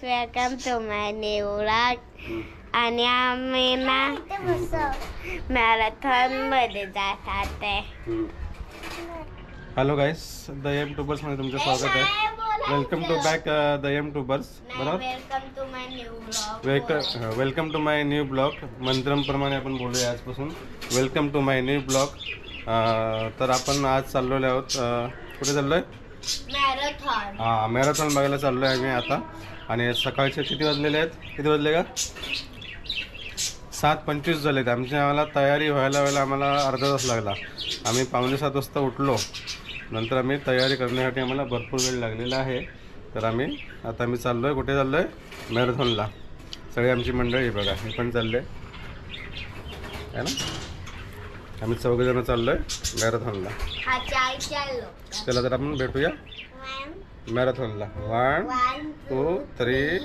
Welcome to my new vlog. आणि आम्ही ना मॅरेथॉन मध्ये जात आहे. Hello guys, the M tubers मध्ये तुमचं स्वागत आहे. Welcome to back the M tubers. बरोबर, welcome to my new vlog. Welcome to my new blog. मंत्रप्रमाणे आपण बोलूया आजपासून. Welcome to my new blog. तर आपण आज चाललेलो आहोत. कुठे चाललोय? मॅरेथॉन. मॅरेथॉन बघायला चाललोय आम्ही आता. आणि सकाळचे किती वाजलेले आहेत? किती वाजले का? 7:25 झालेत. आम्हाला तयारी व्हायला आम्हाला अर्धा तास लागला. आम्ही 6:45 वाजता उठलो. नंतर आम्ही तयारी करण्यासाठी आम्हाला भरपूर वेळ लागलेला आहे. तर आता आम्ही चाललोय. कुठे चाललोय? मॅरेथॉनला. सगळी आमची मंडळी बघा, हे पण चालले आहे ना. आम्ही 4 जण चाललोय मॅरेथॉनला. चला तर आपण भेटूया मॅरेथॉनला. 1 2 3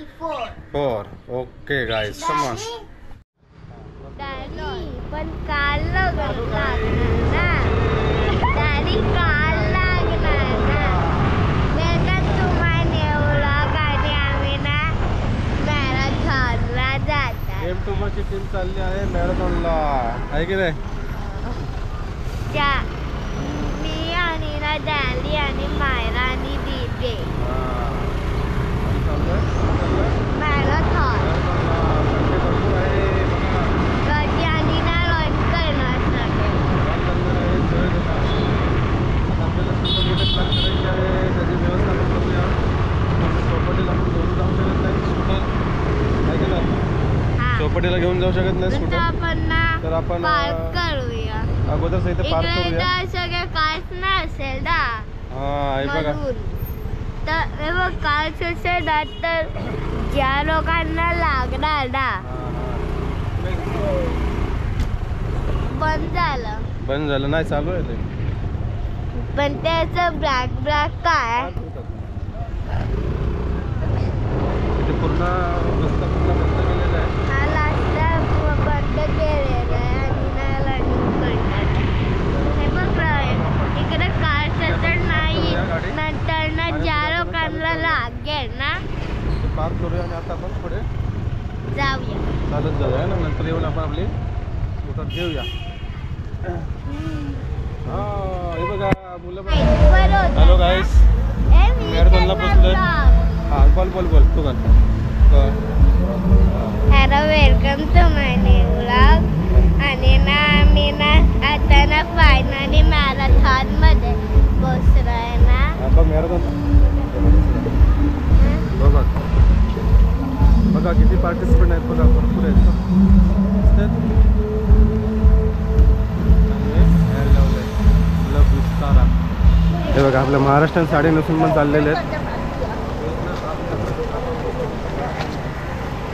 4. Okay guys, come on. पण काल लागणार ना. दाढी काल लागणार ना. Welcome to my new vlog. आणि आम्ही ना मॅरेथॉनला जातात. एम ट्यूबरची टीम चालली आहे मॅरेथॉनला, आहे की नाही? मी आणि ना डॅली आणि मायरा आणि दीदी मॅरेथॉन. कधी आणि ना रन करणार सगळे. चौपाटीला घेऊन जाऊ शकत नाही स्कूटर. तर आपण पार्क करूया अगोदर इथे पार्क करूया. सगळं काच नसेल ना. बघा, तर हे बघ, काच असेल ना तर ज्या लोकांना लागणार ना. बंद झालं नाही, चालू आहे ते. पण त्याचं ब्लॅक काय पूर्ण रस्ता बंद केलेला आहे. हा रस्ता बंद केलेला आहे. आणि ना रनिंग करणार. हे बघ, इकडे कार तर नाही. नंतर ना ज्या लोकांना लागेल ना पार्क करूया आणि आता आपण पुढे जाऊया. चालत जाऊया ना. नंतर येऊन आपण आपली स्कूटर घेऊया. हे बघा मुलं. हॅलो गाईस, मॅरेथॉनला पोचलोय. बोल तू कर. Hello, welcome to my new vlog. आणि ना आम्ही ना आता ना फायनली मॅरेथॉन मध्ये पोचलोय ना. बघ मॅरेथॉन बघा किती पार्टिसिपेंट आहेत. बघा भरपूर आहेत. हे बघा, आपल्या महाराष्ट्रीयन साडी नेसून पण चाललेले आहेत.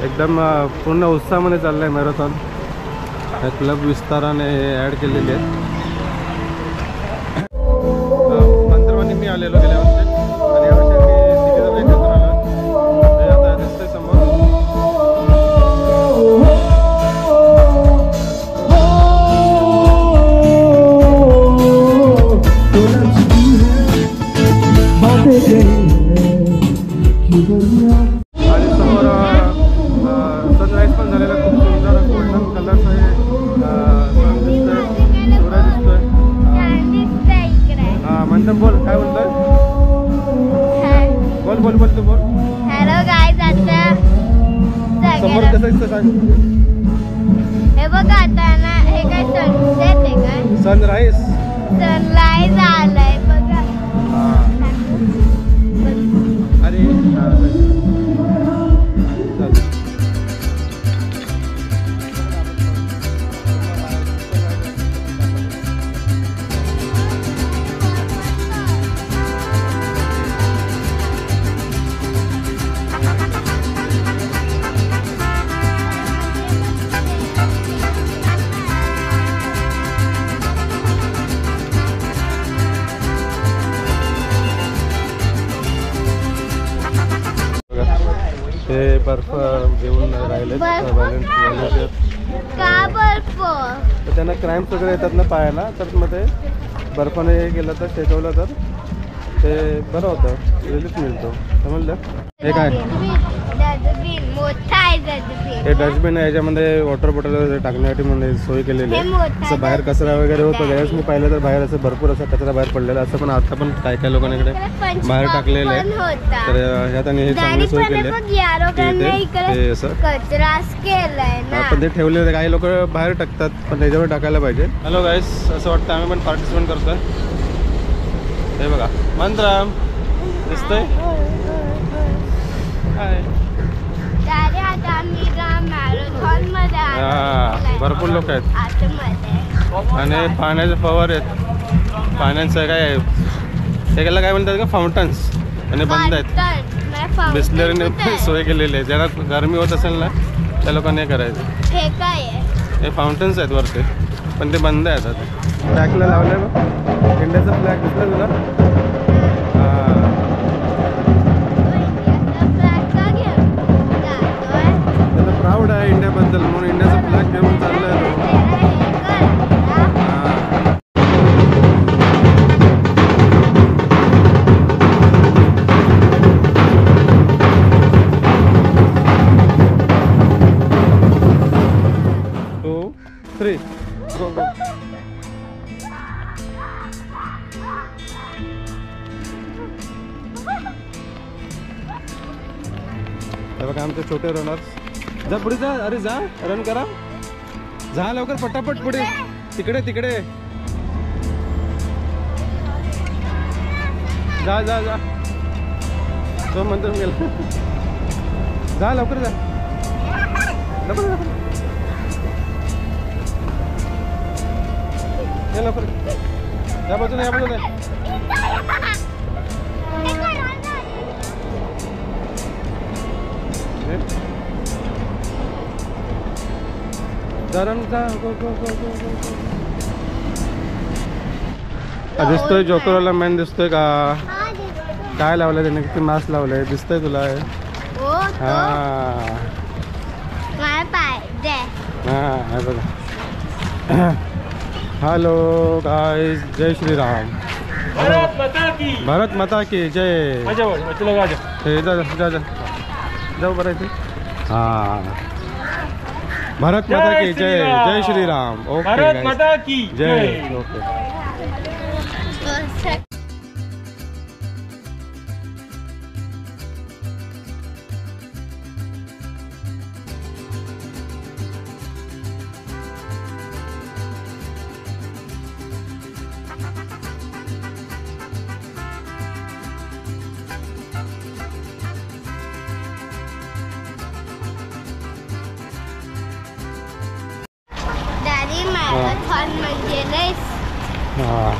एकदम पूर्ण उत्साहामध्ये चाललंय मॅरेथॉन. क्लब विस्ताराने ॲड केलेले आहेत. मंत्रवानी मी आलेलो गेल्या वर्षी आणि यावर्षी मी तिघे एकत्र आलो. आता दिसतंय समोर. आणि समोर सनराईज पण झालेला. खूप सुंदर गोल्डन कलरचा हे सन दिसतोय. सूर्य दिसतोय. मंथन बोल, काय बोलतोय? बोल तू बोल. हॅलो गाईज, आता समोर कसं दिसतं सांग. हे बघा, आता ना हे काय सनसेट आहे काय? सनराईज आलंय बघा. अरे ते बर्फ घेऊन राहिले. तर त्यांना क्राईम्स वगैरे येतात ना पायाला. तर मग ते बर्फाने हे केलं तर शेकवलं तर ते बरं होतं, रिलीफ मिळतो. समजलं? हे काय डस्टबिन मोठा आहे डस्टबिन. हे डस्टबिन आहे, याच्यामध्ये वॉटर बॉटल टाकण्यासाठी म्हणजे सोय केलेली हे आहे. मोठं असं बाहेर कचरा वगैरे होतो, त्यावेळेस मी पाहिलं तर बाहेर असं भरपूर असा कचरा बाहेर पडलेला असं, पण आता पण काय काय लोकांकडे बाहेर टाकलेलं आहे. तर ह्यात आणि हे चांगली सोय केली आहे. असं कचराच केलाय ना. आपण ते ठेवलेलं, काही लोक बाहेर टाकतात, पण त्याच्यावर टाकायला पाहिजे. हॅलो गाईस, असं वाटतं आम्ही पण पार्टिसिपेट करतोय. हे बघा मंत्रम दिसतंय. हाय. भरपूर लोक आहेत आणि पाण्याचे फवार आहेत. पाण्याचं काय आहे, त्याला काय म्हणतात का, फाउंटन्स, आणि बंद आहेत. बिस्लरीने सोय केलेली आहे. ज्यांना गरमी होत असेल ना त्या लोकांनी हे करायचं. हे काय आहे? हे फाउंटन्स आहेत वरती, पण ते बंद आहेत आता. फ्लॅगला लावलंय बघ, इंडियाचा फ्लॅग दिसला तुला? त्याला प्राऊड आहे इंडियाबद्दल, म्हणून इंडियाचा फ्लॅग घेऊन चाललाय तो. बघा आमचे छोटे रनर्स. जा पुढे जा, अरे जा, रन करा, जा लवकर पटापट पुढे. तिकडे तिकडे जा जा जा, तो म्हणतो गेला. जा लवकर जा, लवकर या लवकर. या बाजूने, या बाजूने. दिसतोय जोकरवाला मॅन दिसतोय का? काय लावलंय त्याने, किती मास्क लावलंय, दिसतंय तुला? हा हा बघा. हॅलो गाइस, जय श्रीराम. भारत माता की जय. जा जाऊ बरं इथे. हा, भारत माता की जय, जय श्रीराम. ओके, भारत माता की जय. ओके.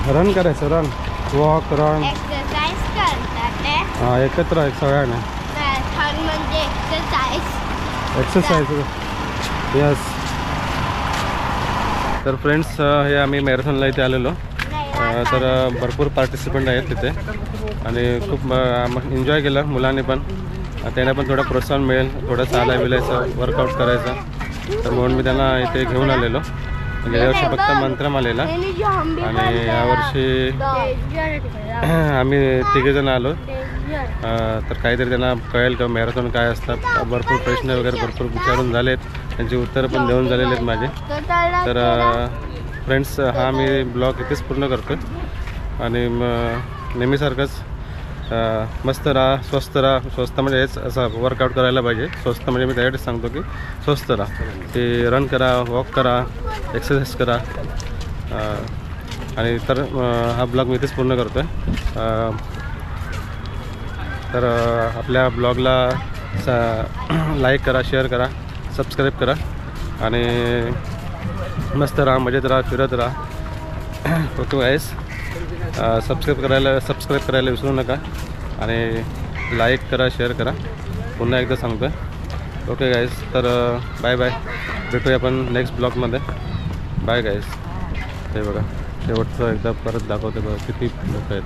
रन करायचं, रन, वॉक, रन, एक्सरसाइज करतात. हा एकत्र आहे सगळ्यांना. मॅरेथॉन म्हणजे एक्सरसाइज. यस. तर फ्रेंड्स, हे आम्ही मॅरेथॉनला इथे आलेलो. तर भरपूर पार्टिसिपंट आहेत तिथे आणि खूप एन्जॉय केलं मुलांनी पण. त्यांना पण थोडं प्रोत्साहन मिळेल, थोडं चालायला बिलायचं, वर्कआउट करायचं. तर म्हणून मी त्यांना इथे घेऊन आलेलो. गेल्या वर्षी फक्त मंत्रम आलेला आणि यावर्षी आम्ही तिघेजण आलो. तर काहीतरी त्यांना कळेल का मॅरेथॉन काय असतात. भरपूर प्रश्न वगैरे भरपूर विचारून झालेत, त्यांची उत्तरं पण देऊन झालेली आहेत माझे. तर फ्रेंड्स, हा मी ब्लॉग इथेच पूर्ण करतो आणि नेहमीसारखंच मस्त राहा, स्वस्थ राहा. स्वस्थ म्हणजे हेच असं वर्कआउट करायला पाहिजे. स्वस्थ म्हणजे मी त्यासाठी सांगतो की स्वस्थ राहा, की रन करा, वॉक करा, एक्सरसाइज करा. आणि तर हा ब्लॉग मी इथेच पूर्ण करतो आहे. तर आपल्या ब्लॉगला लाईक करा, शेअर करा, सबस्क्राईब करा आणि मस्त राहा, मजेत राहा, फिरत राहा. ओके गाईस, सबस्क्राईब करायला विसरू नका आणि लाईक करा, शेअर करा. पुन्हा एकदा सांगतो आहे. ओके गाईस, तर बाय बाय, भेटूया आपण नेक्स्ट ब्लॉगमध्ये. बाय गाईस. हे बघा शेवटचं एकदा परत दाखवते बघा किती लोक आहेत.